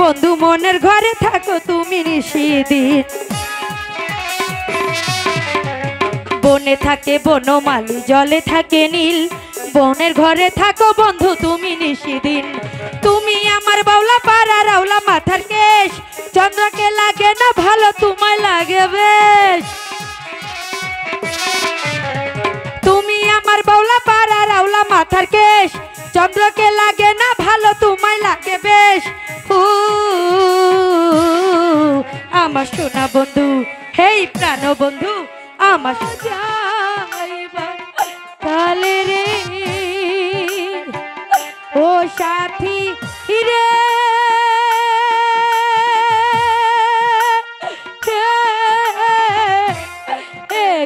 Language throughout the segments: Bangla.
বন্ধু মনের ঘরে থাকো তুমি নিশিদিন। বনে থাকে বনমালী, জলে থাকে নীল, বনের ঘরে থাকো বন্ধু তুমি নিশিদিন। তুমি আমার বাউলা পাড়া রাউলা মাথার কেশ, চন্দ্রকে লাগে না ভালো তোমায় লাগে বেশ। তুমি আমার বাউলা পাড়া রাউলা মাথার কেশ, চন্দ্রকে লাগে না ভালো তোমায় লাগে বেশ। আমার সোনা বন্ধু, হেই প্রাণ বন্ধু, আমার কালে রে ও সাথী রে,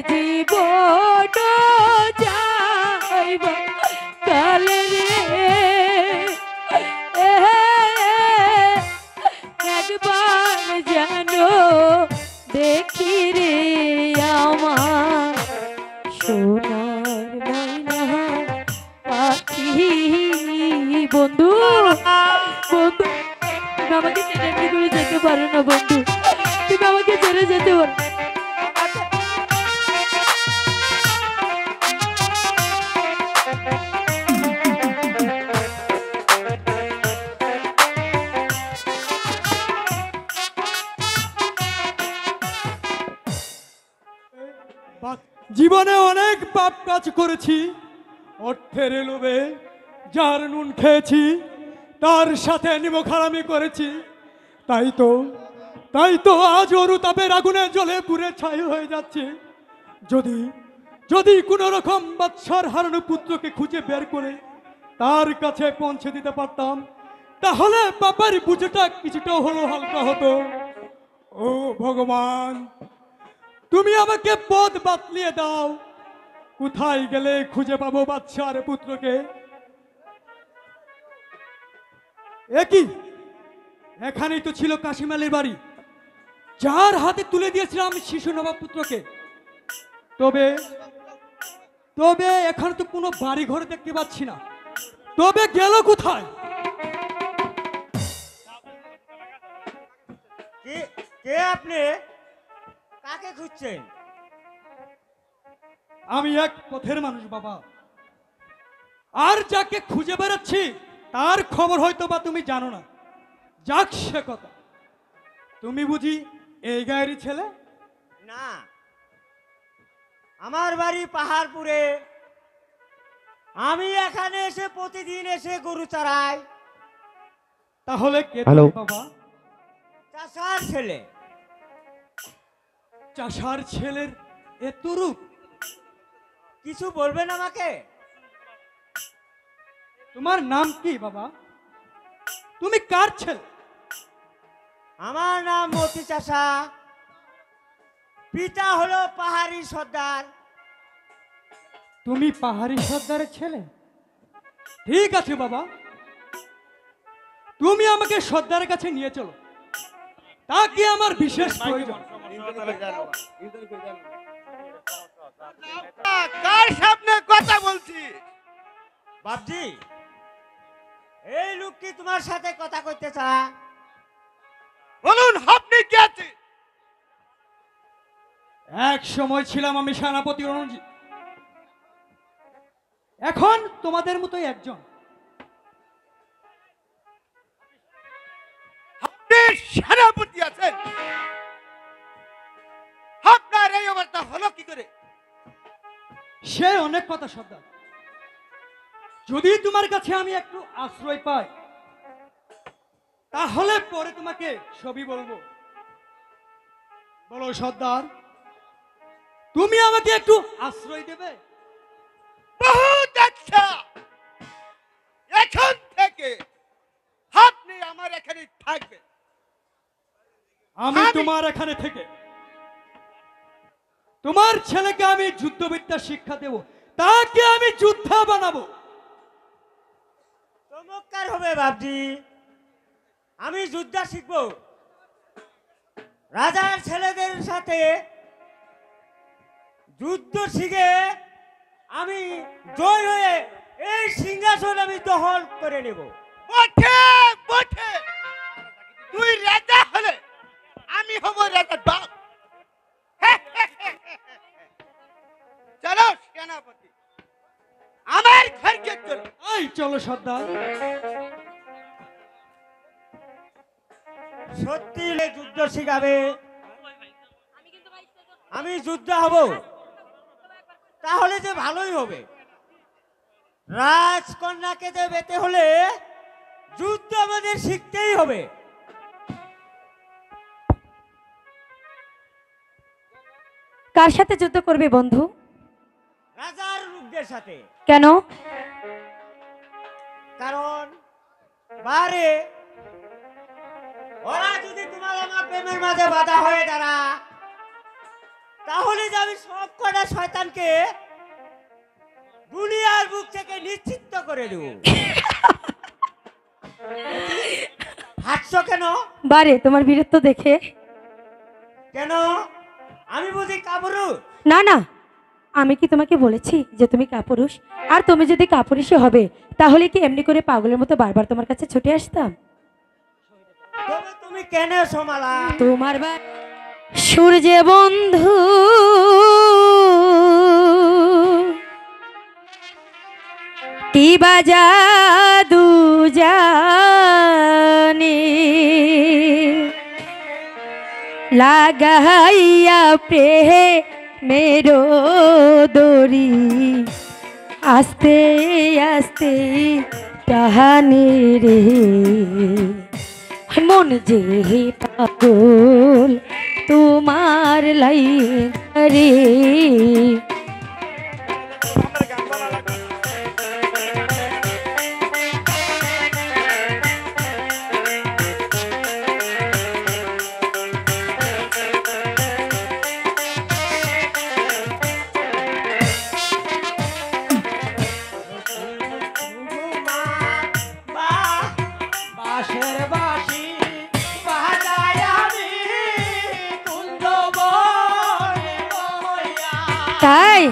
জীবন যাইব কালে রে, একবার জানো দেখি রে আমার সোনার ময়না পাখি। বন্ধু বন্ধু তুমি আমাকে ছেড়ে এমনি করে যেতে পারো না বন্ধু, তুমি আমাকে ছেড়ে যেতে পারো। জীবনে অনেক পাপ কাজ করেছি, অর্থের লোভে যার নুন খেয়েছি তার সাথে নিমখারামি করেছি, তাই তো আজ অরুতাপের আগুনে জ্বলে পুড়ে ছাই হয়ে যাচ্ছে। যদি কোনো রকম বাদশার হারানো পুত্রকে খুঁজে বের করে তার কাছে পৌঁছে দিতে পারতাম, তাহলে পাপার বুঝেটা কিছুটা হলো হালকা হতো। ও ভগবান, তুমি আমাকে পথ বাতলিয়ে দাও, কোথায় গেলে খুঁজে পাবো বাদশার পুত্রকে? একই এখানেই তো ছিল কাশিম আলীর বাড়ি, যার হাতে তুলে দিয়েছিলাম শিশু নবাব পুত্রকে। তবে এখানে তো কোনো বাড়ি ঘরে দেখতে পাচ্ছি না, তবে গেল কোথায়? কে আপনি? কাকে খুঁজছেন? আমি এক পথের মানুষ বাবা, আর যাকে খুঁজে বেড়াচ্ছি তার খবর হয়তো বা তুমি জানো না। যাক সে কথা, তুমি বুঝি এই গায়েরই ছেলে? না, আমার বাড়ি পাহাড়পুরে। আমি এখানে এসে প্রতিদিন এসে গরু চড়াই। তাহলে কে তুমি বাবা? চাষার ছেলে। চাষার ছেলের এত রূপ? কিছু বলবেন আমাকে? তোমার নাম কি বাবা? তুমি কার ছেলে? আমার নাম মতি চাষা, পিতা হলো পাহাড়ি সর্দার। তুমি পাহাড়ি সর্দারের ছেলে? ঠিক আছে বাবা, তুমি আমাকে সর্দারের কাছে নিয়ে চলো, তা কি আমার বিশেষ প্রয়োজন। কার সামনে কথা বলছি? বাপজি, এই লোক কি তোমার সাথে কথা কইতে চা? বলুন আপনি কে আছে? এক সময় ছিলাম আমি সেনাপতি রণজিৎ, এখন তোমাদের মতোই একজন। আপনি সেনাপতি আছেন? আপনার এই অবস্থা হলো কি করে? সে অনেক কথা সর্দার, যদি তোমার কাছে আমি একটু আশ্রয় পাই তাহলে পরে তোমাকে সবই বলবো। বলো সর্দার, তুমি আমাকে একটু আশ্রয় দেবে? বহুত আচ্ছা, এখন থেকে আপনি আমার এখানে থাকবেন। আমি তোমার এখানে থেকে তোমার ছেলেকে আমি যুদ্ধবিদ্যা শিক্ষা দেব, তাকে আমি যোদ্ধা বানাবো। চমৎকার হবে বাপজি, আমি যুদ্ধ শিখবো। রাজার ছেলেদের সাথে যুদ্ধ শিখে আমি জয় হয়ে এই সিংহাসন আমি দখল করে নেব। বটে বটে, হবো রাজার বাপ। চলো সেনাপতি, আমার ঘরকে চলো। এই চলো সর্দার। সত্যি যুদ্ধ শিখাবে, আমি যুদ্ধ হব, তাহলে যে ভালোই হবে। রাজকন্যাকে যে পেতে হলে যুদ্ধ আমাদের শিখতেই হবে। কার সাথে যুদ্ধ করবে বন্ধু? রাজার লোকদের সাথে। কেন? কারণ বারে ওরা যদি তোমার আমার প্রেমের মাঝে বাধা হয়ে দাঁড়া, তাহলে যে আমি সব কটা শয়তানকে দুনিয়ার বুক থেকে নিশ্চিত করে দেব। হাসছো কেন? বারে তোমার বীরত্ব দেখে। কেন? আমি বুঝি কাপুরুষ? না না, আমি কি তোমাকে বলেছি যে তুমি কাপুরুষ? আর তুমি যদি কাপুরুষই হবে তাহলে কি এমনি করে পাগলের মতো বারবার তোমার কাছে ছুটে আসতাম? তবে তুমি কেন সমালা? তোমার সূর্যে বন্ধু কি বাজাদু জানি লাগাইয়া প্রেমেরো দড়ি আস্তে আস্তে টাহানি রে মন যে পাগল তোমার লাই রে। তাই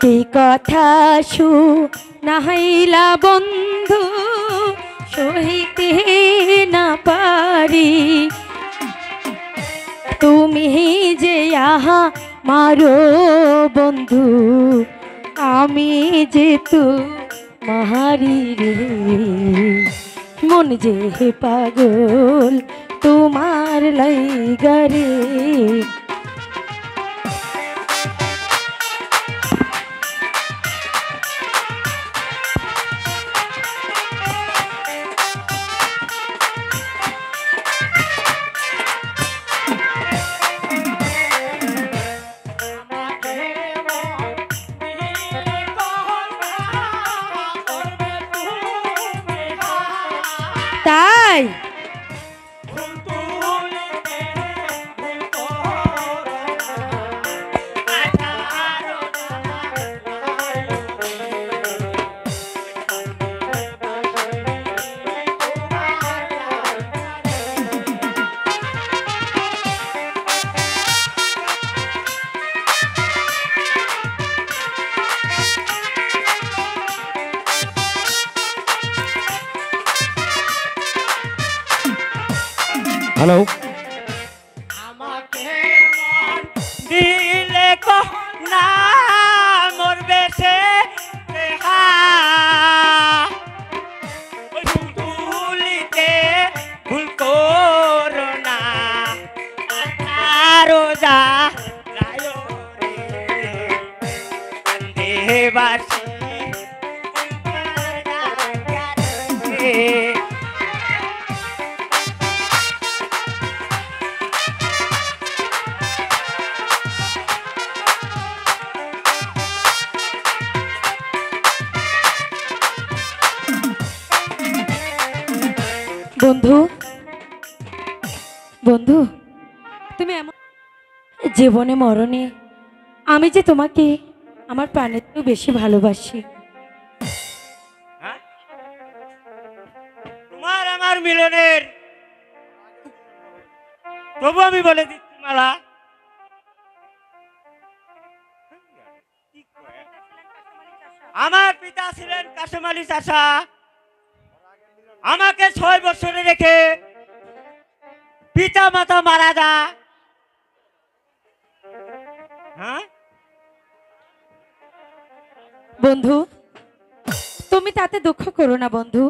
কি কথা শুনাইলা বন্ধু সহিতে না পারি তুমি যে আহা মারো বন্ধু আমি যে তু মাহারি রে মন যে পাগল তোমার লাইগা রে। তাই হ্যালো, আমাকে মন দিলে না মরবে সে দেহা ওই ভুলিতে ভুল করো না আরো যা রায়ো রে দেবাসী বন্ধু, বন্ধু, তুমি এমন জীবনে মরণে আমি যে তোমাকে আমার প্রাণের চেয়েও বেশি ভালোবাসি। তোমার আমার মিলনের তবু আমি বলে দিচ্ছি মালা, আমার পিতা ছিলেন কাশেম আলী চাচা, আমাকে 6 বছরে রেখে পিতা মাতা মারা যা। হ্যাঁ বন্ধু, তুমি তাতে দুঃখ করো না বন্ধু।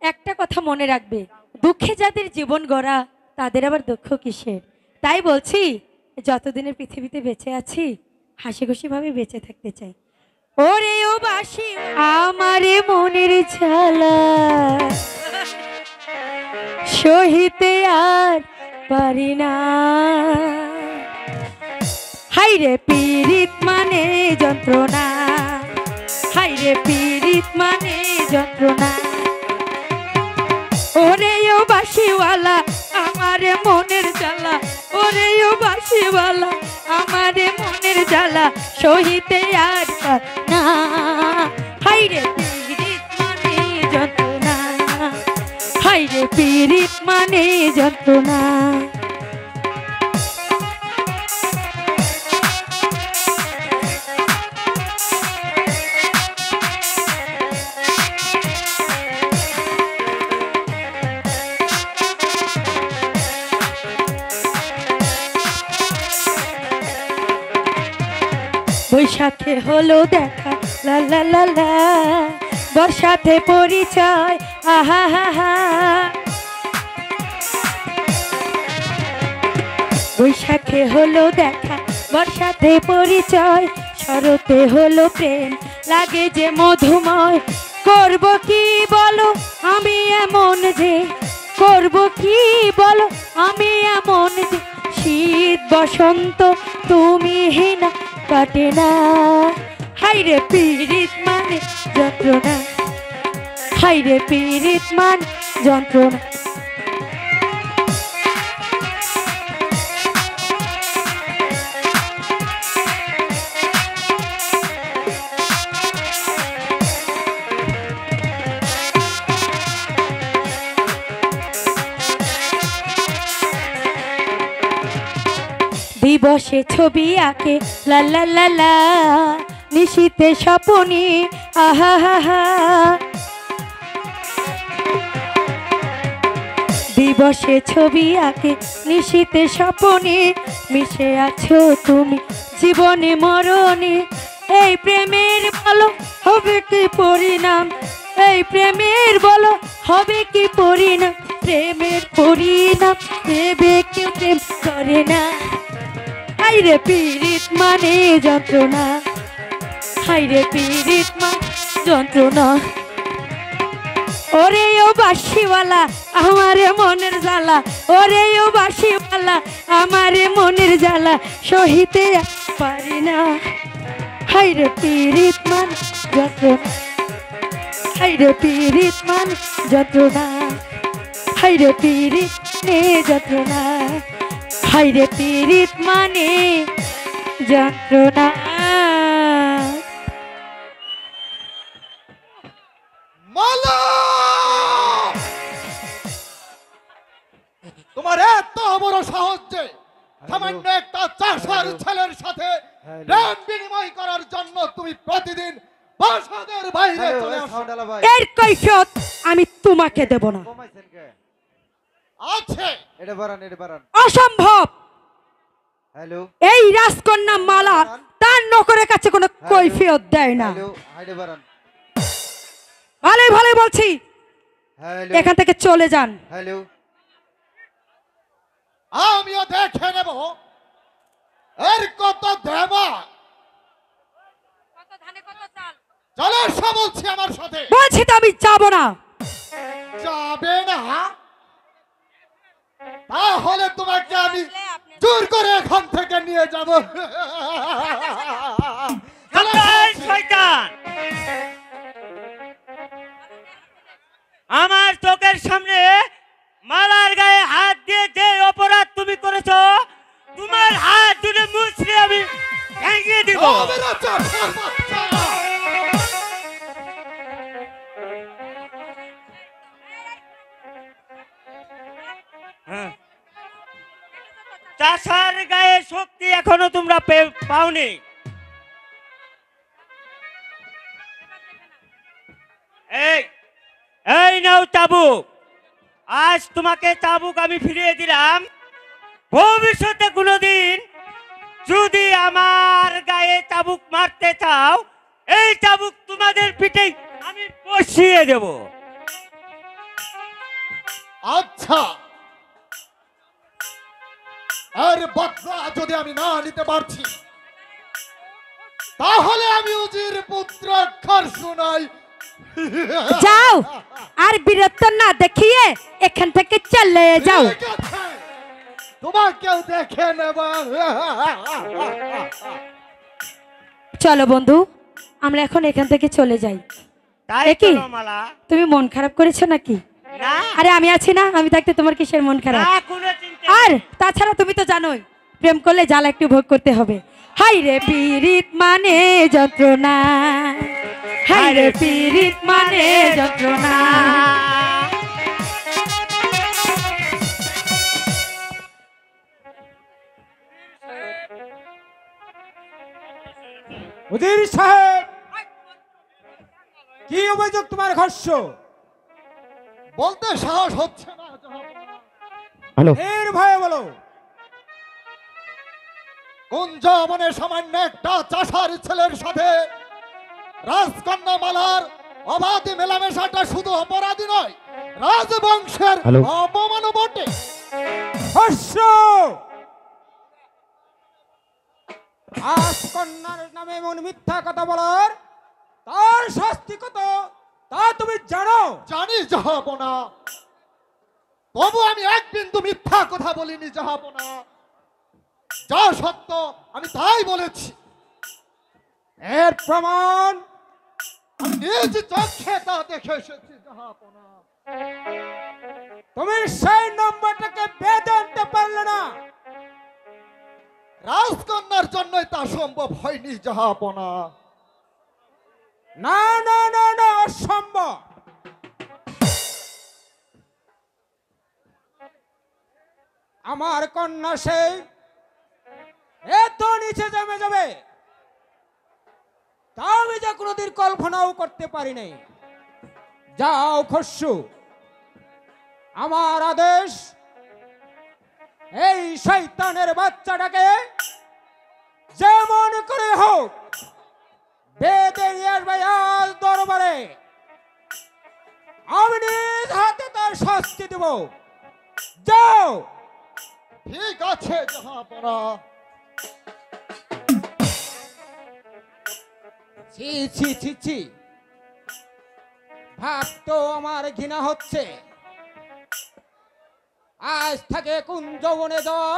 একটা কথা মনে রাখবে, দুঃখে যাদের জীবন গড়া তাদের আবার দুঃখ কিসের। তাই বলছি, যতদিনের পৃথিবীতে বেঁচে আছি হাসি খুশি ভাবে বেঁচে থাকতে চাই। ওরে ও বাসি আমারে মনের ঝালা সহিতে আর পারি না। হাইরে পীড়িত মানে যন্ত্রণা, হাইরে পীড়িত মানে যন্ত্রণা। ওরে ও বাসিওয়ালা আমারে মনের জ্বালা, ওরে ও বাসিওয়ালা আমারে মনের জ্বালা সহিতে আর না। হাইরে পীড়িত মানে যন্ত্রণা, হাইরে পীড়িত মানে যন্ত্রণা। বৈশাখে হলো দেখা লা লা লা লা, বর্ষাতে পরিচয় আহা হা হা। বৈশাখে হলো দেখা বর্ষাতে পরিচয়, শরতে হলো প্রেম লাগে যে মধুময়। করব কি বলো আমি এমন যে, করব কি বলো আমি এমন যে, শীত বসন্ত তুমি হিনা কাটে না। হাইরে পীড়িত মানে যন্ত্রণা, হাইরে পীড়িত মানে যন্ত্রণা। দিবসে ছবি আঁকে লা লা লা লা, নিশীতে স্বপনে আহা হা হা। দিবসে ছবি আঁকে নিশীতে স্বপনে, মিশে আছো তুমি জীবনে মরণে। এই প্রেমের বলো হবে কি পরিণাম, এই প্রেমের বলো হবে কি পরিণাম। প্রেমের পরিণাম দেবে কেউ প্রেম করে না। হাইরে পীড়িত মানে যন্ত্রণা, হাইরে পীড়িত মানে যন্ত্রণা। ওরে ও বাঁশিওয়ালা আমারে মনের জ্বালা, ওরে ও বাঁশিওয়ালা আমারে মনের জ্বালা সহিতে পারি না। হাইরে পীড়িত মানে যন্ত্রণা, হাইরে পীড়িত মানে যন্ত্রণা, হাইরে পীড়িত নে যন্ত্রণা, হাইরে পীড়িত মানে যন্ত্রণা। মালা, তোমার এত বড় সাহস যে সামান্য একটা চাষার ছেলের সাথে প্রেম বিনিময় করার জন্য তুমি প্রতিদিন বাসাদের বাইরে চলে আসো। এর কৈফিয়ত আমি তোমাকে দেব না। আছে। এটা বাড়ান, এটা বাড়ান। অসম্ভব। হ্যালো এই রাজকন্যা মালা তার নকরের কাছে কোনো কৈফিয়ত দেয় না। হ্যালো, হাইডে বাড়ান। ভালোই ভালোই বলছি, হ্যালো এখান থেকে চলে যান। হ্যালো, আমিও দেখে নেব এর কত দেবা। চলো এসো বলছি আমার সাথে। বলছি তো আমি যাব না। যাবে না? তাহলে তোমাকে আমি জোর করে এখান থেকে নিয়ে যাব। এই শয়তান, আমার চোখের সামনে মালার গায়ে হাত দিয়ে যে অপরাধ তুমি করেছো, তোমার হাত দুটো মুছড়ে আমি ভেঙে দিব। মেরা চাচার বাচ্চা! হ্যাঁ। চাষার গায়ে শক্তি এখনো তোমরা পাওনি। এই এই নাও চাবুক, আজ তোমাকে চাবুক আমি ফিরিয়ে দিলাম। ভবিষ্যতে কোনোদিন যদি আমার গায়ে চাবুক মারতে চাও, এই চাবুক তোমাদের পিঠে আমি বসিয়ে দেব। আচ্ছা, আর বদলা যদি আমি না নিতে পারছি, তাহলে আমি উজির পুত্র অক্ষর শুনাই। যাও, আর বীরত্ব না দেখিয়ে এখান থেকে চলে যাও। ঠিক আছে, তোমাকেও দেখে নেব। চলো বন্ধু, আমরা এখন এখান থেকে চলে যাই। তাই এ কি? চলো মালা। তুমি মন খারাপ করেছো নাকি? না আরে আমি আছি না, আমি থাকতে তোমার কিসের মন খারাপ? না, কোনো চিন্তা আর তাছাড়া তুমি তো জানোই, প্রেম করলে জ্বালা একটু ভোগ করতে হবে। হাই রে পীড়িত মানে যন্ত্রণা, হাই রে পীড়িত মানে যন্ত্রণা। উজির সাহেব, কি অভিযোগ তোমার ঘর্ষ? বলতে সাহস হচ্ছে না হ্যালো, এর ভয়ে বলো। কুঞ্জ বনে সামান্য একটা চাষার ছেলের সাথে রাজকন্যা মালার অবাধে মেলামেশাটা শুধু অপরাধী নয়, রাজবংশের অপমানও বটে। ঘর্ষ, আজ কন্যার নামে এমন মিথ্যা কথা বলার তার শাস্তি কত তা তুমি জানো? জানি জাহাপনা, তবু আমি এক বিন্দু মিথ্যা কথা বলিনি জাহাপনা। যা সত্য আমি তাই বলেছি। এর প্রমাণ আমি নিজ চোখে তা দেখে এসেছি জাহাপনা। তুমি সেই নম্বরটাকে বেঁধে আনতে পারলে না। রাজকন্যার জন্যই তা সম্ভব হয়নি জাহাপনা। না না না না, অসম্ভব। আমার কন্যা সেই এত নিচে জমে যাবে তা আমি যা কোনোদিন কল্পনাও করতে পারি নাই। যাও খস্যু, আমার আদেশ, এই শয়তানের বাচ্চাটাকে যেমন করে হোক বেদে নিয়ে আসবে আজ দরবারে। আমি নিজ হাতে তার শাস্তি দেব। যাও। ঠিক আছে জাহাপনা। ছি ছি ছি ছি, ভাব তো আমার ঘৃণা হচ্ছে। আজ থেকে কুঞ্জ বনে যাওয়া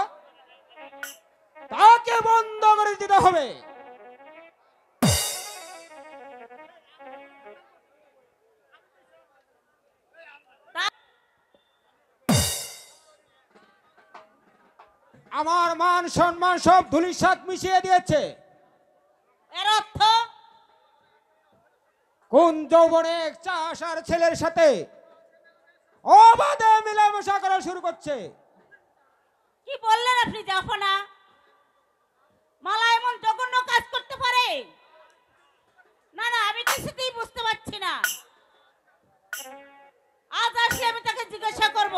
তাকে বন্ধ করে দিতে হবে। আমার মান সম্মান সব ধুলিসাৎ মিশিয়ে দিয়েছে। এর অর্থ কোন যৌবনে চাষার ছেলের সাথে অবাধে মেলামেশা করা শুরু করছে। কি বললেন আপনি জাফনা? মালা এমন জঘন্য কাজ করতে পারে? না না, আমি কিছুতেই বুঝতে পারছি না। আজ আসলে আমি তাকে জিজ্ঞাসা করব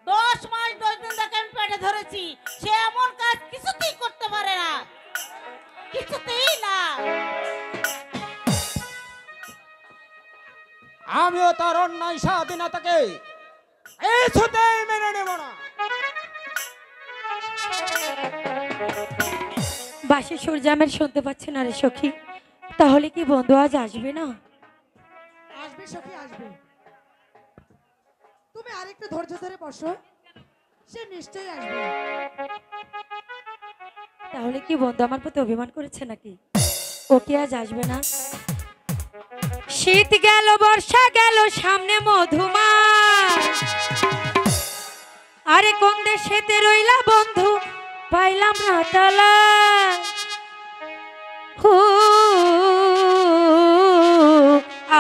10 মাস 10 দিন তাকে আমি পেটে ধরেছি, সে এমন কাজ কিছুতেই করতে পারে না, কিছুতেই না। আমিও তার অন্যায় স্বাধীনতাকে কিছুতেই মেনে নেব না। বাসে সূর্যামের শুনতে পাচ্ছে না রে সখী, তাহলে কি বন্ধু আজ আসবে না? আসবে সখী, আসবে। তুমি আরেকটু ধৈর্য ধরে বসো, সে নিশ্চয়ই আসবে। তাহলে কি বন্ধু আমার প্রতি অভিমান করেছে নাকি? ও কি আজ আসবে না? শীত গেল, বর্ষা গেল, সামনে মধুমাস। আরে কোন দেশেতে রইলা বন্ধু, পাইলাম না তালা। হু,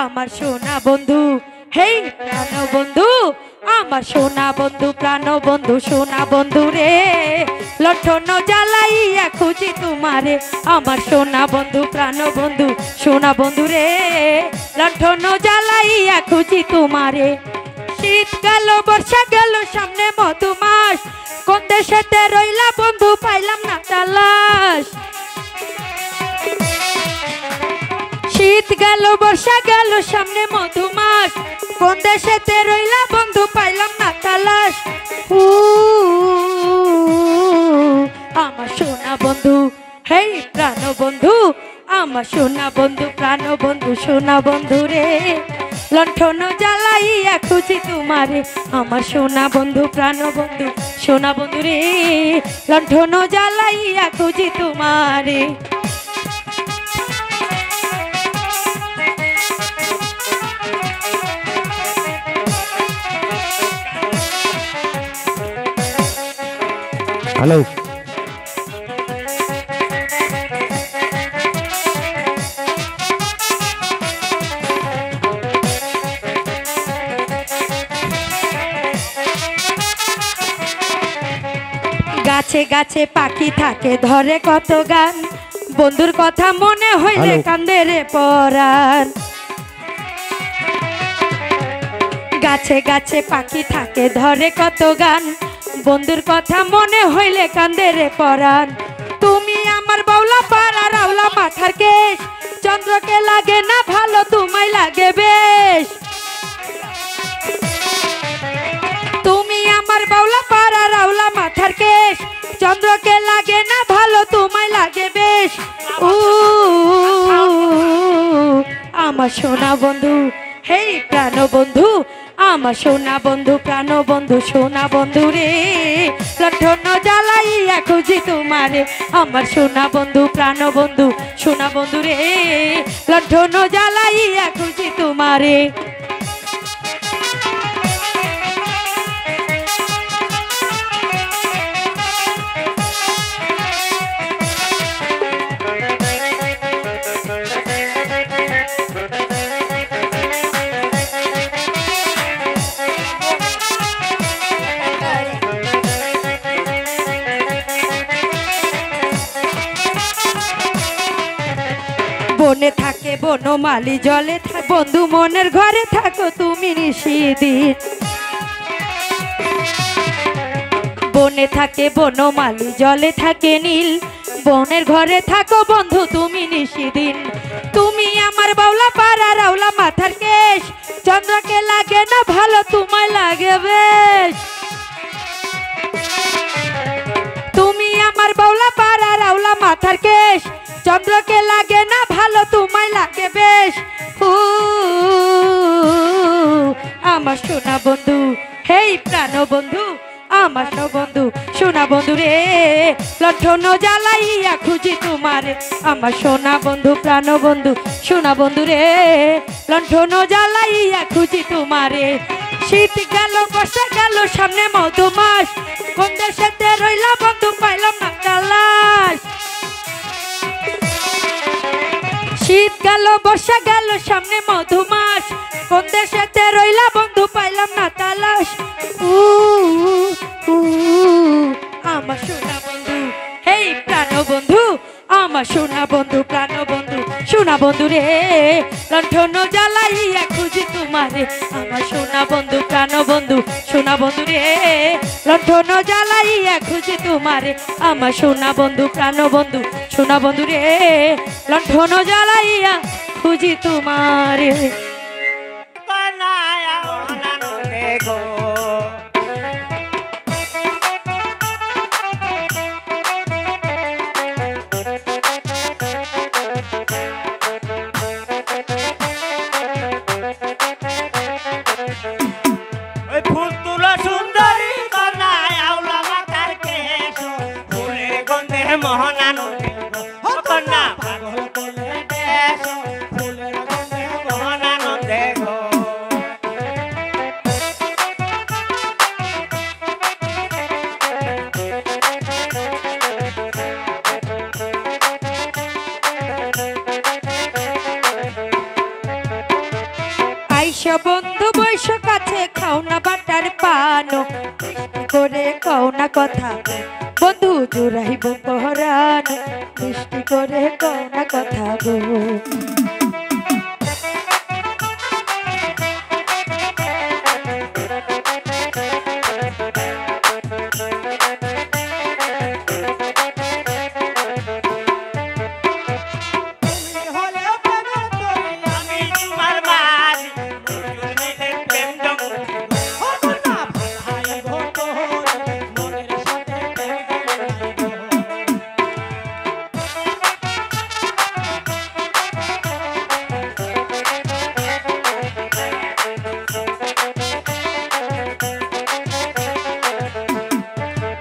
আমার সোনা বন্ধু, হেই প্রাণ বন্ধু, আমার সোনা বন্ধু, প্রাণ বন্ধু, সোনা বন্ধু রে, লণ্ঠন জ্বালাইয়া খুঁজি তোমারে। আমার সোনা বন্ধু, প্রাণ বন্ধু, সোনা বন্ধু রে, লণ্ঠন জ্বালাইয়া খুঁজি তোমারে। শীত গেল, বর্ষা গেল, সামনে মধুমাস। কোন দেশেতে রইলা বন্ধু, পাইলাম না তালাশ। শীত গেল, বর্ষা গেল, সামনে মধুমাস। কোন দেশেতে রইলা বন্ধু, পাইলাম না তালাশ। আমার সোনা বন্ধু, হেই প্রাণ বন্ধু, আমার সোনা বন্ধু, প্রাণ বন্ধু, সোনা বন্ধু রে, লণ্ঠন জ্বালাইয়া খুঁজি তোমারে। আমার সোনা বন্ধু, প্রাণ বন্ধু, সোনা বন্ধু রে, লণ্ঠন জ্বালাইয়া খুঁজি তোমারে। হ্যালো, গাছে গাছে পাখি থাকে, ধরে কত গান, বন্ধুর কথা মনে হইলে কান্দে রে পরাণ। গাছে গাছে পাখি থাকে, ধরে কত গান, বন্ধুর কথা মনে হইলে কান্দে রে পরাণ। তুমি আমার বাউলা পাড়া, রাউলা মাথার কেশ, চন্দ্রকে লাগে না ভালো, তোমায় লাগে বেশ। তুমি আমার বাউলা পাড়া, রাউলা মাথার কেশ, চন্দ্রকে লাগে না ভালো, তোমায় লাগে বেশ। আমার সোনা বন্ধু, হেই প্রাণ বন্ধু, আমার সোনা বন্ধু, প্রাণ বন্ধু, সোনা বন্ধু রে, লণ্ঠন জ্বালাইয়া খুঁজি তোমারে। আমার সোনা বন্ধু, প্রাণ বন্ধু, সোনা বন্ধু রে, লণ্ঠন জ্বালাইয়া খুঁজি তোমারে। বনে থাকে বনমালী, জলে থাকে বন্ধু, মনের ঘরে থাকো তুমি নিশিদিন। বনে থাকে বনমালী, জলে থাকে নীল, বনের ঘরে থাকো বন্ধু তুমি নিশিদিন। তুমি আমার বাউলা পাড়া, রাউলা মাথার কেশ, চন্দ্রকে লাগে না ভালো, তোমায় লাগে বেশ। তুমি আমার বাউলা পাড়া, রাউলা মাথার কেশ, চন্দ্রকে লাগে না ভালো, তোমায় লাগে বেশ। আমার সোনা বন্ধু, হেই প্রাণ বন্ধু, আমার বন্ধু, সোনা বন্ধু রে, লণ্ঠন জ্বালাইয়া খুঁজি তোমারে। আমার সোনা বন্ধু, প্রাণ বন্ধু, সোনা বন্ধু রে, লণ্ঠন জ্বালাইয়া খুঁজি তোমারে। শীত গেল, বর্ষা গেল, সামনে মধুমাস। কোন দেশেতে রইলা বন্ধু, পাইলাম না তালাশ। শীত গেল, বর্ষা গেল, সামনে মধুমাস। কোন দেশেতে রইলা বন্ধু, পাইলাম না তালাশ। আমার সোনা বন্ধু, হেই প্রাণ বন্ধু, আমার সোনা বন্ধু, প্রাণ বন্ধু, সোনা বন্ধু রে, লণ্ঠন জ্বালাইয়া খুঁজি তোমারে। আমার সোনা বন্ধু, প্রাণ বন্ধু, সোনা বন্ধু রে লণ্ঠন জ্বালাইয়া খুঁজি তোমারে আমার সোনা বন্ধু প্রাণ বন্ধু সোনা বন্ধু রে লণ্ঠন জ্বালাইয়া খুঁজি তোমারে কন্যায় আনন্দে গো ওই ফুল তুলো সুন্দরী কন্যায় আউলা মাতার কেশ ফুলের গন্ধে মোহন আনন্দে ও কন্যা পাগল করে দেশ ফুলের গন্ধে মোহন আনন্দে গো আইসা বন্ধু বৈশ কাছে খাও না বাটার পানো মিষ্টি করে কও না কথা বন্ধু জুড়াইব পহরান মিষ্টি করে কও না কথা গো আমি তোমার মাঝি দুজনের প্রেম জগতে ও কন্যা ভাই গো তোর মনের সাথে প্রেম জগতে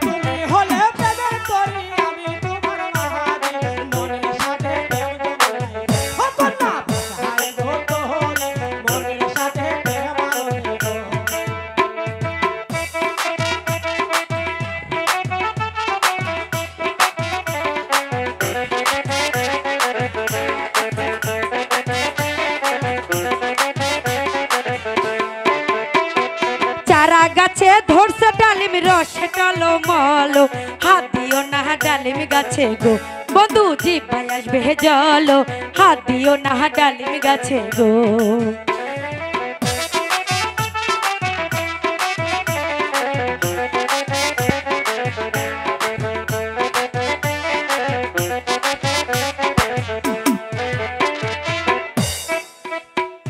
তুমি হলে প্রেমের তরি আমি তোমার মাঝি মনের সাথে প্রেম জগতে ও কন্যা ভাই গো তোর মনের সাথে প্রেম জগতে চারা গাছে ধরছে ডালিম রসে টলো মলো হাত দিও না ডালিম গাছে গো বন্ধু জিভায় আসবে জলো হাত দিও না ডালিম গাছে গো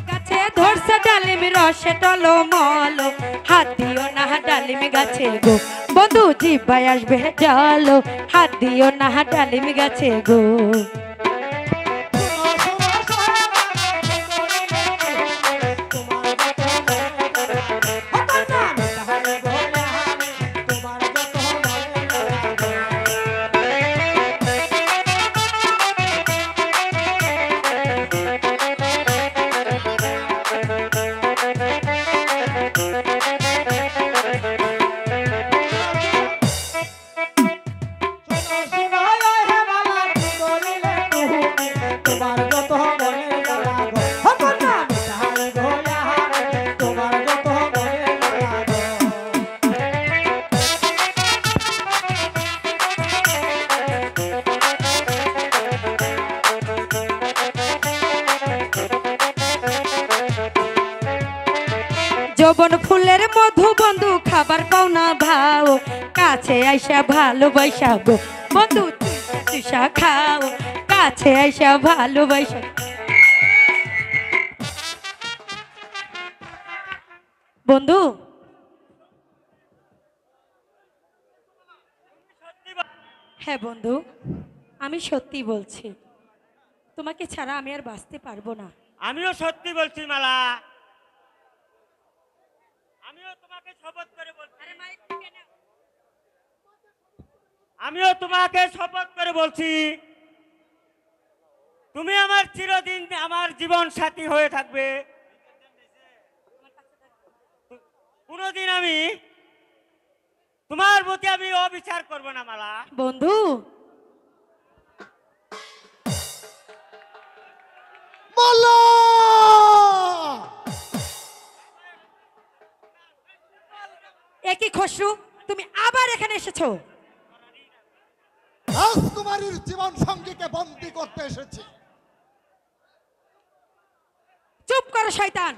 গাছে ধরছে ডালিম রসে টলো মলো হাত দিও না ডালিম গাছে গো বন্ধু জিভায় আসবে জলো হাত দিও না ডালিম গাছে গো যৌবন ফুলের মধু বন্ধু খাবার পাও না ভাও কাছে আইসা ভালোবাসা গো বন্ধু তুষা খাও কাছে আইসা ভালোবাসা বন্ধু হ্যাঁ বন্ধু আমি সত্যি বলছি তোমাকে ছাড়া আমি আর বাঁচতে পারবো না আমিও সত্যি বলছি মালা আমিও তোমাকে শপথ করে বলছি আমিও তোমাকে শপথ করে বলছি তুমি আমার চিরদিন আমার জীবন সাথী হয়ে থাকবে কোনোদিন আমি তোমার প্রতি আমি অবিচার করব না মালা বন্ধু মালা একই খসরু তুমি আবার এখানে এসেছো রাজকুমারীর জীবন সঙ্গীকে বন্দী করতে এসেছি চুপ করো শয়তান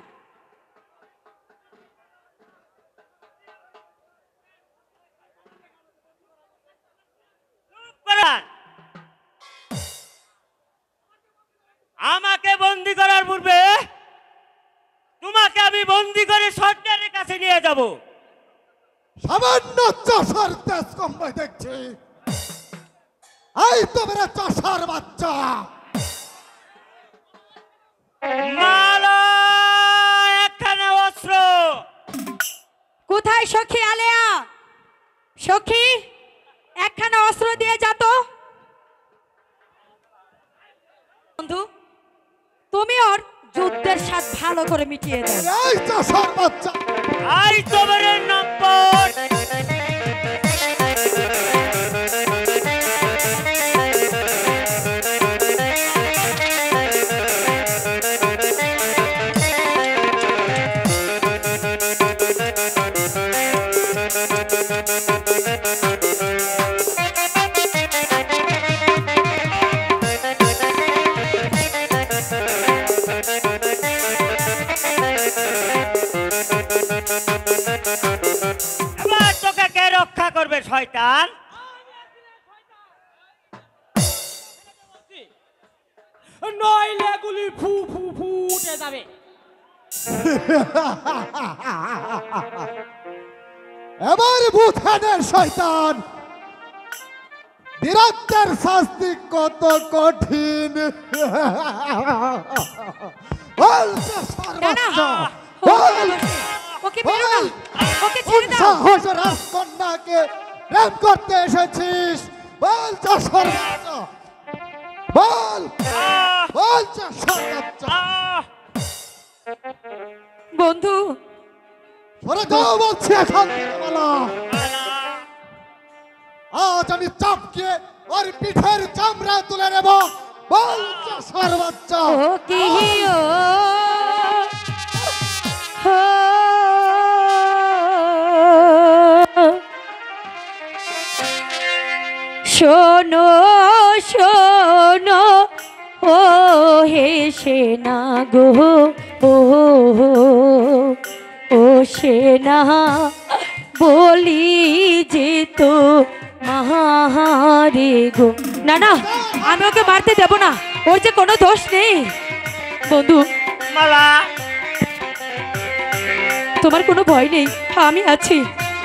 দিয়ে যাব। সামান্য চাষার তেজ কম্বাই দেখছি। এই তো মেরা চাষার বাচ্চা। মালা একখানা অস্ত্র। কোথায় সখী আলেয়া? সখী, একখানা অস্ত্র দিয়ে যা তো। বন্ধু, তুমি ওর যুদ্ধের স্বাদ ভালো করে মিটিয়ে দাও। এই চাষার বাচ্চা। আই তোমার নম্বর। এবার তোকে কে রক্ষা করবে শয়তান? নইলে গুলি ফু ফু ফু উঠে যাবে। এবার বুঝানের শয়তান, বীরত্বের শাস্তি কত কঠিন। বল চাষার না, না, বাচ্চা, ও বল। ওকে মেরো না, ওকে কোন ছেড়ে দাও। সাহস রাজকন্যাকে প্রেম করতে এসেছিস? বল চাষার বাচ্চা, বল, আহ! বল চাষার বাচ্চা। আহ! বন্ধু, সরে যাও বলছি এখান থেকে বলো। মালা! আজ আমি চাপকে ওর পিঠের চামড়া তুলে নেব। বল চাষার বাচ্চা। ও কি ও হো। শোনো শোনো ও হে সেনা গো, ও ও সেনা বলি যে তো মাহারে গো। না না, আমি ওকে মারতে দেব না, ওর যে কোনো দোষ নেই। বন্ধু, মালা! তোমার কোনো ভয় নেই, আমি আছি।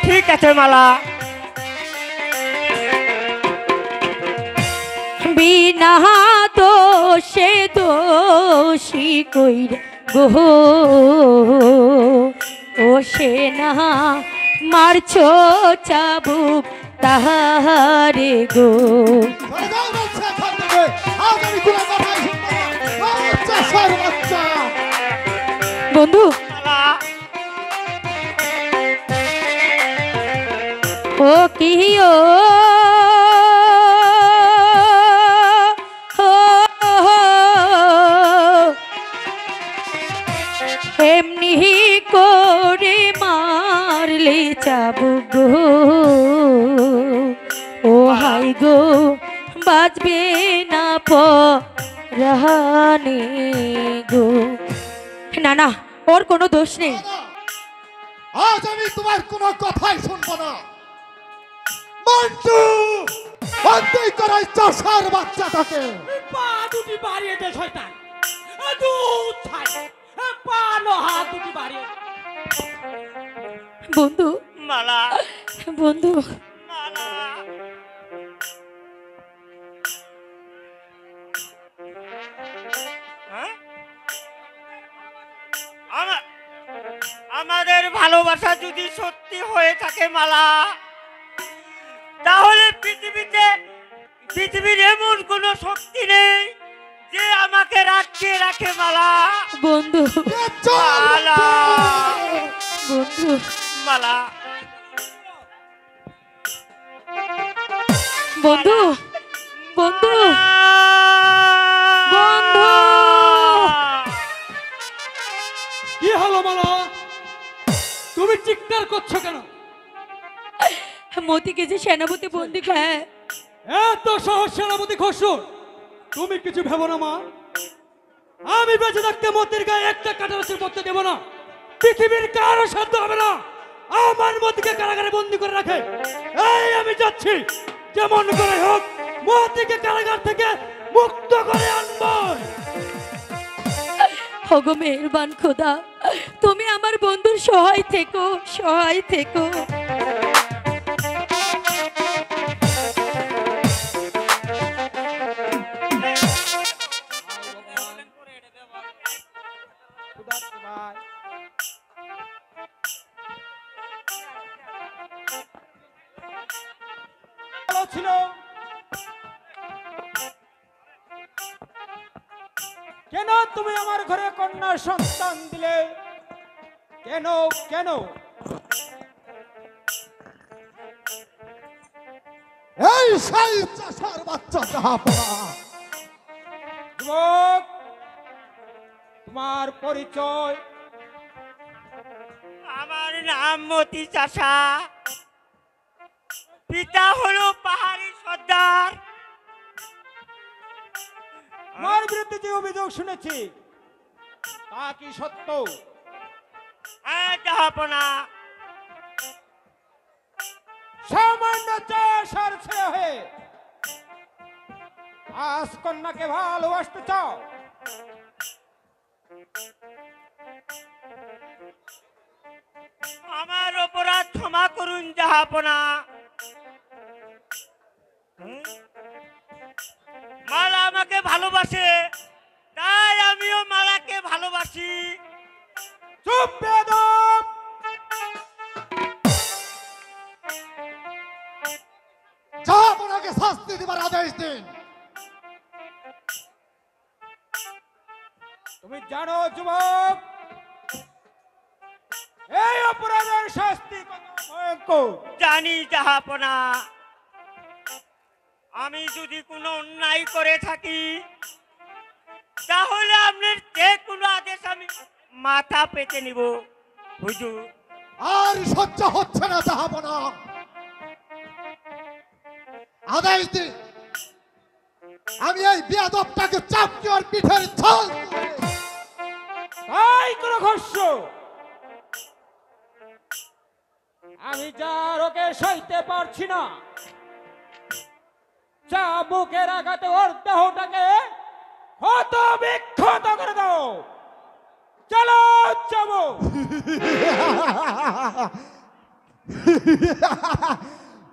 ঠিক আছে মালা। বিনা দোষে দোষী কইরা গো, ও সেনা মারছো চাবুক তাহারে গো। সরে যাও বলছি এখান থেকে। আজ আমি কোনো কথাই শুনবো না। বল চাষার বাচ্চা। বন্ধু, মালা! ও কি ও হো, এমনি করে মারলে চাবুক গো, ও হাই গো বাজবে না পরানে গো। না না, ওর কোনো দোষ নেই। আজ আমি তোমার কোনো কথাই শুনবো না। মন্টু, বন্ধই করাই চাষার বাচ্চাটাকে। পা দুটি বাড়িয়ে দে শয়তান। দুধ ছাড়। পা নো হাত দুটি বাড়িয়ে। বন্ধু, মালা! বন্ধু, মালা! হ্যাঁ? আমাদের ভালোবাসা যদি সত্যি হয়ে থাকে মালা, তাহলে পৃথিবীর এমন কোন শক্তি নেই যে আমাকে রাখিয়ে রাখে মালা। বন্ধু, মালা! বন্ধু, মালা! বন্ধু, বন্ধু, বন্ধু। কি হলো মালা? তুমি চিৎকার করছো কেন? মতিকে যে সেনাপতি বন্দি খায়। এত সহজ সেনাপতি খসরু, তুমি কিছু ভেবো না মা। আমি বেঁচে থাকতে মতির গায়ে একটা কাটারসের পড়তে দেব না। পৃথিবীর কারো সাধ্য হবে না আমার মতিকে কারাগারে বন্দি করে রাখে। এই আমি যাচ্ছি, যেমন করে হোক মতিকে কারাগার থেকে মুক্ত করে আনবো। ওগো মেহেরবান খোদা, তুমি আমার বন্ধুর সহায় থেকো, সহায় থেকো। ভালো ছিল। কেন তুমি আমার ঘরে কন্যা সন্তান দিলে? কেন কেন? এই সেই চাষার বাচ্চা জাহাপনা, যুবক, তোমার পরিচয়? আমার নাম মতি চাষা, পিতা হলো পাহাড়ি সর্দার। আমার বিরুদ্ধে যে অভিযোগ শুনেছি তা কি সত্য? হ্যাঁ জাহাপনা, সামান্য চাষার ছেলে হয়ে আজ কন্যাকে ভালোবাসতে চাও? আমার অপরাধ ক্ষমা করুন জাহাপনা। মালা আমাকে ভালোবাসে, তাই আমিও মালাকে ভালোবাসি। চুপ বেয়াদব! জাহাপনাকে শাস্তি দিবার আদেশ দিন। তুমি জানো যুবক, এই অপরাধের শাস্তি কত ভয়ঙ্কর? জানি জাহাপনা, আমি যদি কোনো অন্যায় করে থাকি তাহলে আপনার যে কোনো আদেশ আমি মাথা পেতে নিব হুজুর। আর সহ্য হচ্ছে না জাহাপনা, আদেশ দিন। আমি এই বেয়াদবটাকে চাপকে ওর পিঠের ছাল তুলে তাই কোনো ঘর্ষ আমি যার ওকে সইতে পারছি না। চাবুকের আঘাতে ওর দেহটাকে ক্ষত বিক্ষত করে দাও। চলো যাবো।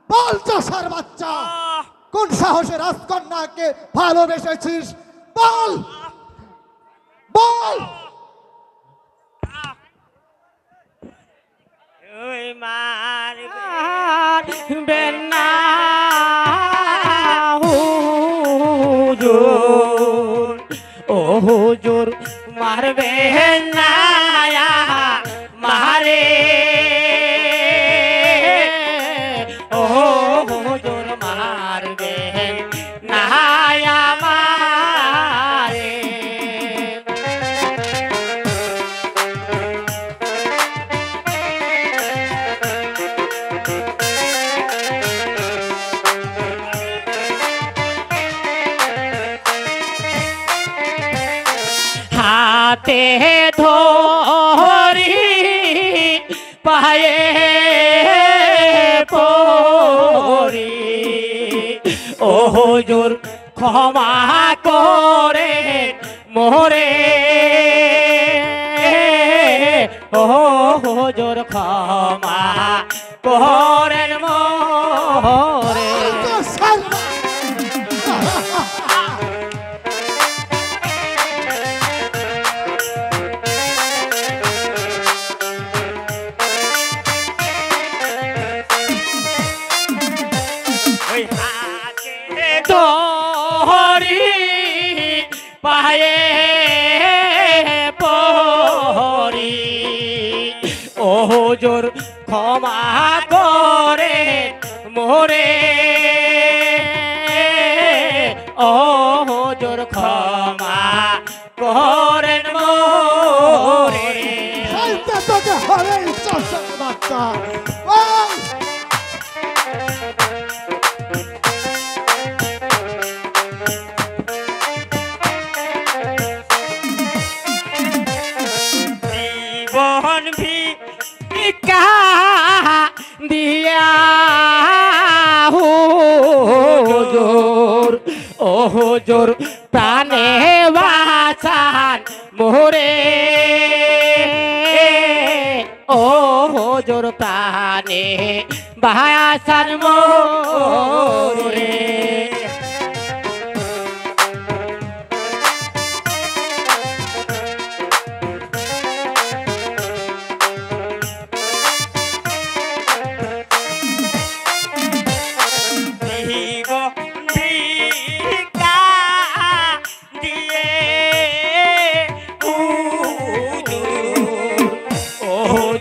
বল চাষার বাচ্চা, কোন সাহসে রাজকন্যাকে ভালোবেসেছিস? বল বল। ওই মারবে না হুজুর, ও হুজুর মারবে না মারে, ও হুজুর মারবে না মারে। হাতে ধরি পায়ে পড়ি, ও হুজুর ক্ষমা করে মোরে, ও হুজুর ক্ষমা করেন মোরে। ওই হাতে ধরি পায়ে পড়ি, ও হুজুর ক্ষমা করে মোরে, ও হুজুর ক্ষমা করেন মোরে। তোকে হরে চাষার বাচ্চা, বল। জীবন ভিক্ষা দিয়া হুজুর, ও হুজুর প্রাণে বাঁচান মোরে, জোর প্রাণে বাহাসার মোরে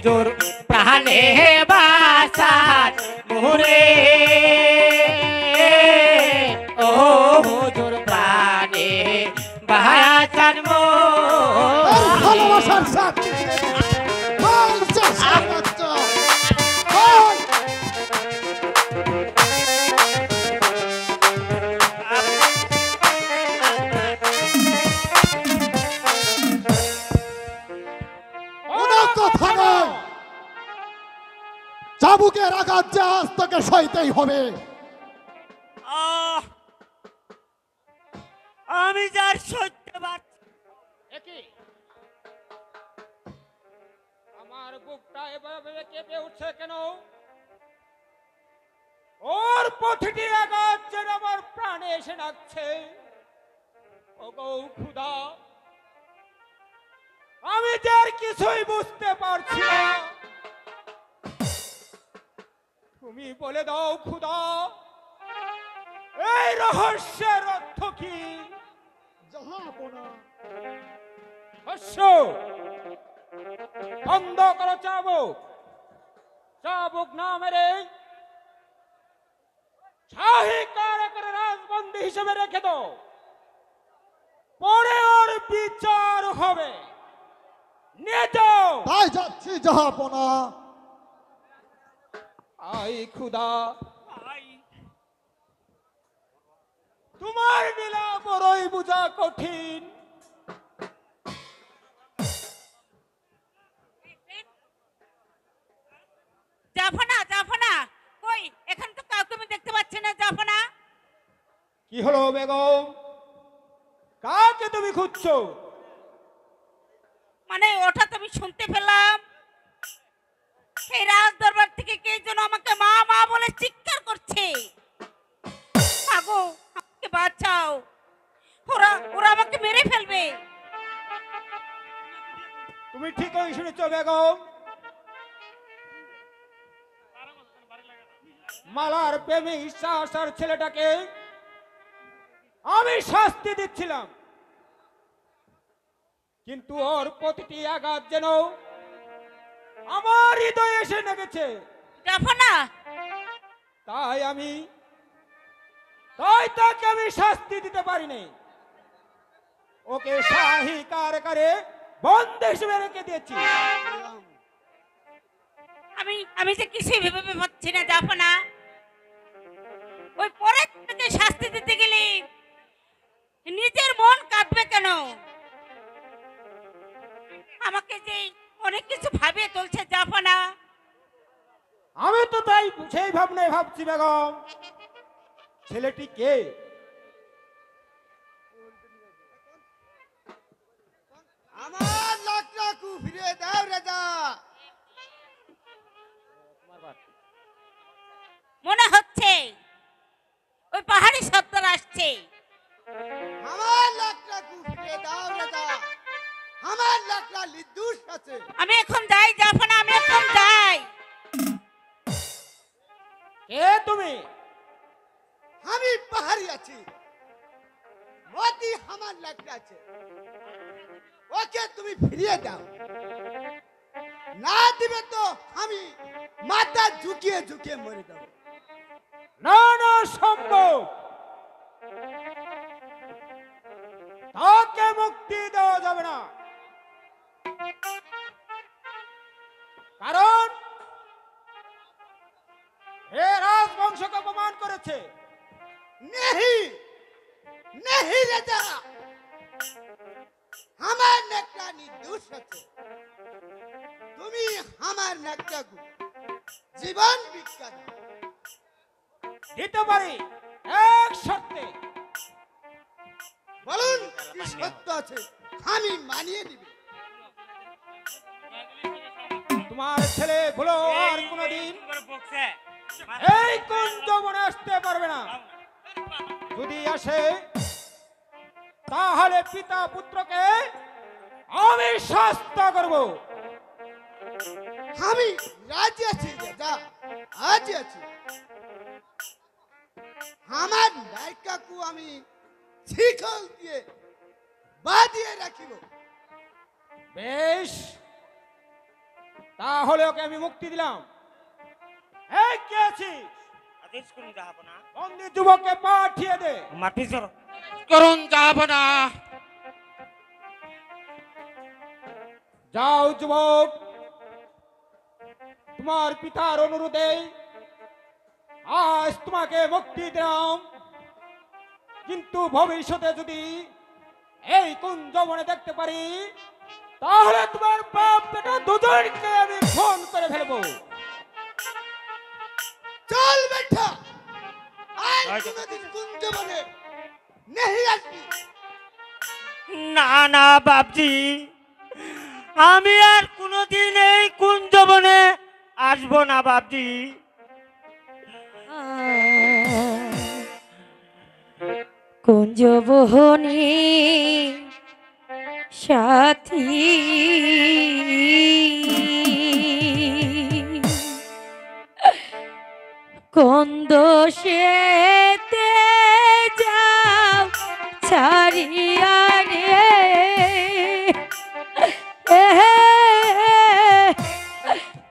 জোর প্রাণে বাসার মোরে ও জোর প্রাণে বাসার মোরে ভালোবাসার সাথে বল চেষ্টা বাচ্চা বল ওনা কথা নয় চাবুকের আঘাত যে আজ তোকে সইতেই হবে আহ, আমি যার সহ্য পারছি আমার বুকটা এভাবে কেঁপে উঠছে কেন? ওর প্রতিটি আঘাত যেন আমার প্রাণে এসে ডাকছে। ওগো খুদা, আমি যে আর কিছুই বুঝতে পারছি না। তুমি বলে দাও খুদা, এই রহস্যের অর্থ কি? জাহাপনা শস্য বন্ধ করো চাবুক। চাবুক না মেরে শাহী কারাগারে রাজবন্দী হিসেবে রেখে দাও, পরে ওর বিচার হবে। নিয়ে যাও। তাই যাচ্ছি জাহাপনা। আই খুদা, তোমার নীলা বড়ই বোঝা কঠিন। জাফনা জাফনা কই, এখানে তো কাউকে আমি দেখতে পাচ্ছি না। জাফনা, কি হলো বেগম? কাকে তুমি খুঁজছো? মানে ওটা তুমি শুনতে পেলাম, এই রাজ দরবার থেকে কে যেন আমাকে মা মা বলে চিৎকার করছে। আগো, আমাকে বাঁচাও, ওরা ওরা আমাকে মেরে ফেলবে। তুমি ঠিকই শুনেছ বেগম। মালার প্রেমিক শাসার ছেলেটাকে আমি শাস্তি দিচ্ছিলাম, কিন্তু ওর প্রতিটি আঘাত যেন আমার হৃদয়ে এসে লেগেছে। জাফনা, তাই তাকে আমি শাস্তি দিতে পারিনি। ওকে শাহী কারাগারে বন্দী হিসেবে রেখে দিয়েছি। আমি যে কিছুই ভেবে পাচ্ছি না। জাফনা, ওই পরের থেকে শাস্তি দিতে গেলে নিজের মন কাঁদবে কেন? আমাকে যে অনেক কিছু ভাবিয়ে তুলছে জাফনা। আমি তো তাই সেই ভাবনায় ভাবছি বেগম, ছেলেটি কে? আমার লাকড়া কু ফিরে দাও রাজা। মনে হচ্ছে ওই পাহাড়ি সর্দার আসছে। আমার লাকড়া কু ফিরে দাও রাজা। আমার লাকড়া লিদুস আছে। আমি এখন যাই জাফনা, আমি এখন যাই। কে তুমি? আমি পাহাড়ি আছি, মতি আমার লাকড়া আছে। ওকে তুমি ফিরিয়ে দাও, না দিবে তো আমি মাথা ঝুঁকিয়ে ঝুঁকিয়ে মরে যাব। না না, সম্ভব। তাকে মুক্তি দেওয়া যাবে না, কারণ হে রাজবংশকে অপমান করেছে। नहीं नहीं राजा, আমার নেকড়া নির্দোষ আছে। তুমি আমার নেকড়াকে জীবন ভিক্ষা দাও। দিতে পারি এক শর্তে। বলুন কি সত্য আছে, আমি মানিয়ে নিব। তোমার ছেলে ভুলো আর কোনোদিন এই কুঞ্জ বনে আসতে পারবে না। যদি আসে তাহলে পিতা পুত্রকে আমি শাস্তি করব। আমি রাজি আছি রাজা, রাজি আছি। আমার নায়িকাকু আমি শিকল দিয়ে বাঁধিয়ে রাখিব। বেশ, তাহলে ওকে আমি মুক্তি দিলাম। এই কে আছিস? আদেশ করুন জাহাপনা। বন্দি যুবককে পাঠিয়ে দে। মাটি সর। করুন জাহাপনা। যাও যুবক, তোমার পিতার অনুরোধে আজ তোমাকে মুক্তি দিলাম, কিন্তু ভবিষ্যতে যদি এই কুঞ্জ বনে দেখতে পারি তাহলে তোমার বাপ বেটা দুজনকে আমি ফোন করে ফেলবো। চল বেটা, আর কোনদিন কুঞ্জ বনে নেই আসবি। না না বাপজি, আমি আর কোনোদিন এই কুঞ্জ বনে আসবো না বাপজি। কুঞ্জ বহনি সাথী কোন দোষেতে যাও ছাড়িয়া রে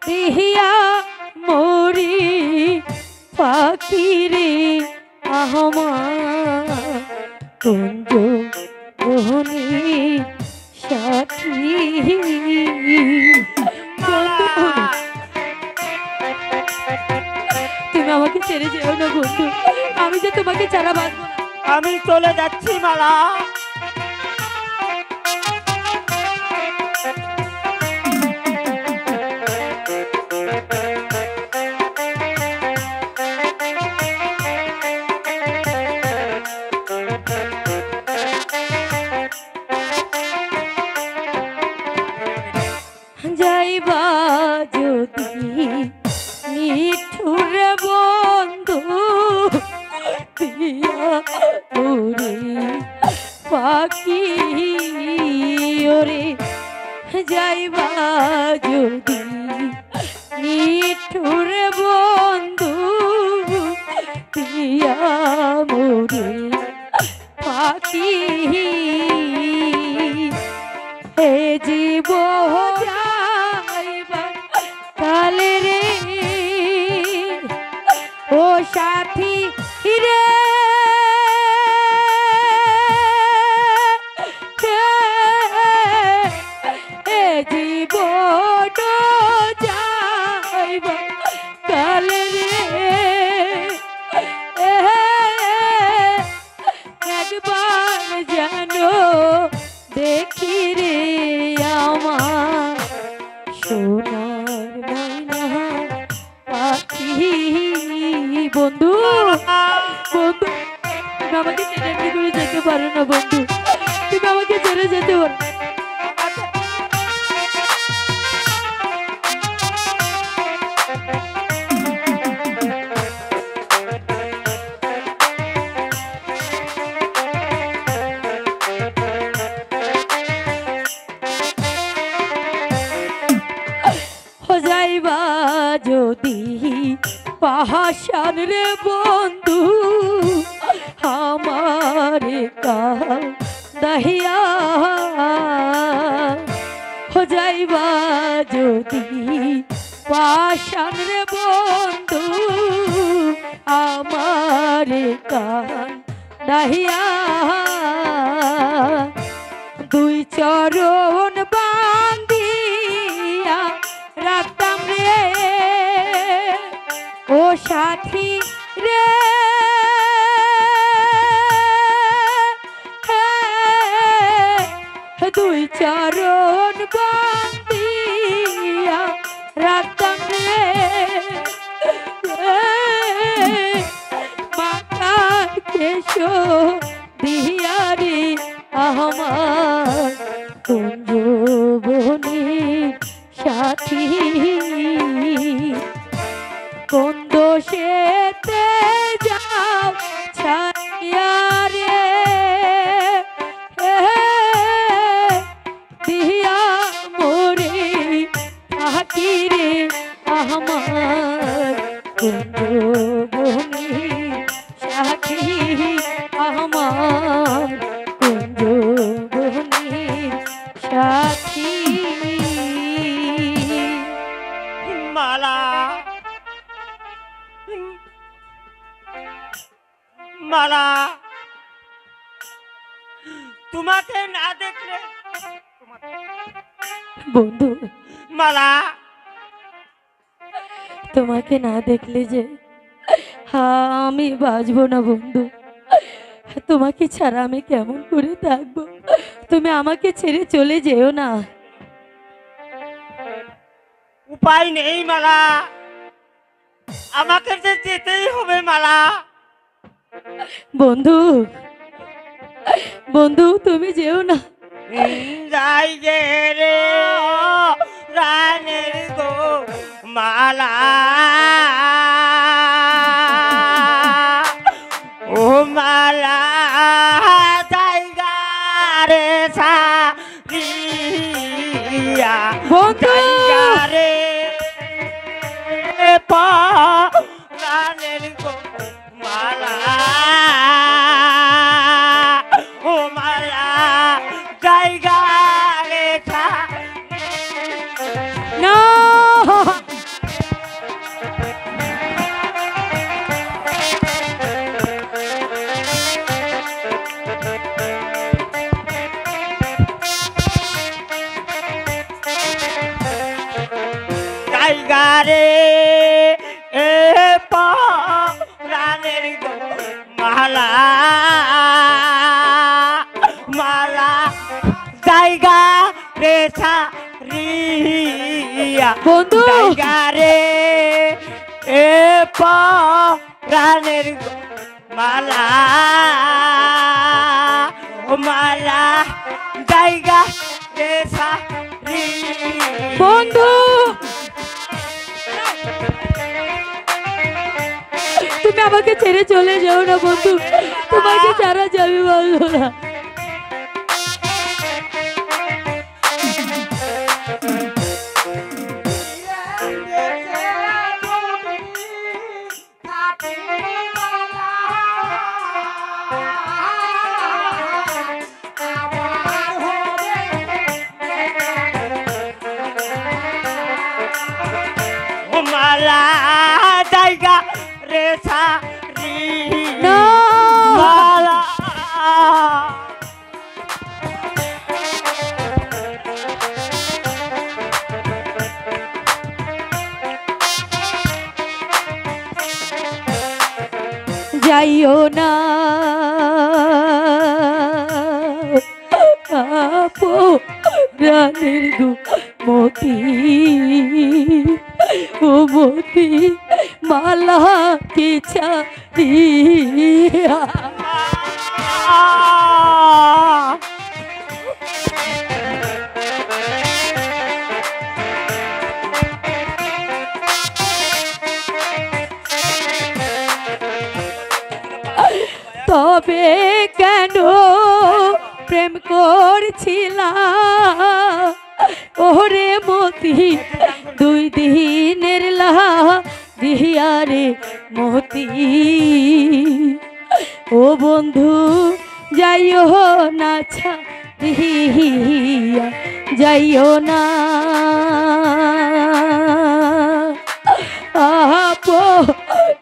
দিহিয়া মরি পাখিরে আহমা কুঞ্জ বহনি সাথী। তুমি আমাকে ছেড়ে যেও না বন্ধু, আমি যে তোমাকে ছাড়া বাঁচবো না। আমি চলে যাচ্ছি মালা। যাইবা যদি নিঠুর বন্ধু দিয়া ওরে পাখি ওরে, যাইবা যদি নিঠুর বন্ধু দিয়া মোরে পাখি হে জীব যাইবা কালে রে ও সাথী রে হে জীব যাইবা কালে রে একবার জানো দেখি রে আমার সোনার ময়না পাখি। বন্ধু বন্ধু, তুমি আমাকে ছেড়ে এমনি করে যেতে পারো না বন্ধু, তুমি আমাকে ছেড়ে যেতে পারো। যাইবা যদি পাহাশান রে বন্ধু আমারে কাহিয়া যাইবা যদি পাহাশান রে বন্ধু আমারে কাহিয়া দুই চরণ বান্ধিয়া রাখতাম রে ও সাথী রে দুই চরণ বান্ধিয়া রাখতাম রে মাথার কেশো দিয়া রে আমার কুঞ্জ বহনির সাথী। আমার কুঞ্জবনী সাথী আমার কুঞ্জবনী সাথী মালা মালা তোমাকে না দেখলে বন্ধু মালা তোমাকে না দেখলে যে আমি বাঁচবো না বন্ধু। তোমাকে ছাড়া আমি কেমন করে থাকবো? তুমি আমাকে ছেড়ে চলে যেও না। উপায় নেই মালা, আমাকে যে যেতেই হবে মালা। বন্ধু বন্ধু তুমি যেও না। যাই যে রে রানের গো মালা, ও মালা জায়গা রে সারিয়া বন্ধু জায়গা রে রানের গো মালা, ও মালা জায়গা রে না জায়গা রে এ প্রাণের গো মালা, মালা জায়গা রে সারিয়া বন্ধু জায়গা রে এ প্রাণের গো মালা, ও মালা জায়গা রে সারিয়া। বন্ধু তুমি আমাকে ছেড়ে চলে যাও না বন্ধু, তোমাকে ছাড়া যাবে বললো না। ও মালা জায়গা রে সারিয়া না মালা, যাইও না আপো রানের গো মতি, ও মতি মালা কে ছাড়িয়া। তবে কেন প্রেম করছিলা ওরে মতি, দুই দিনের দিয়া রে মতি, ও বন্ধু যাইও না ছাড়িয়া, যাইও না আপো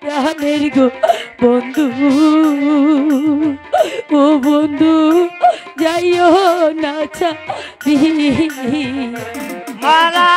রানের গো বন্ধু, ও বন্ধু যাইও না ছাড়িয়া। মালা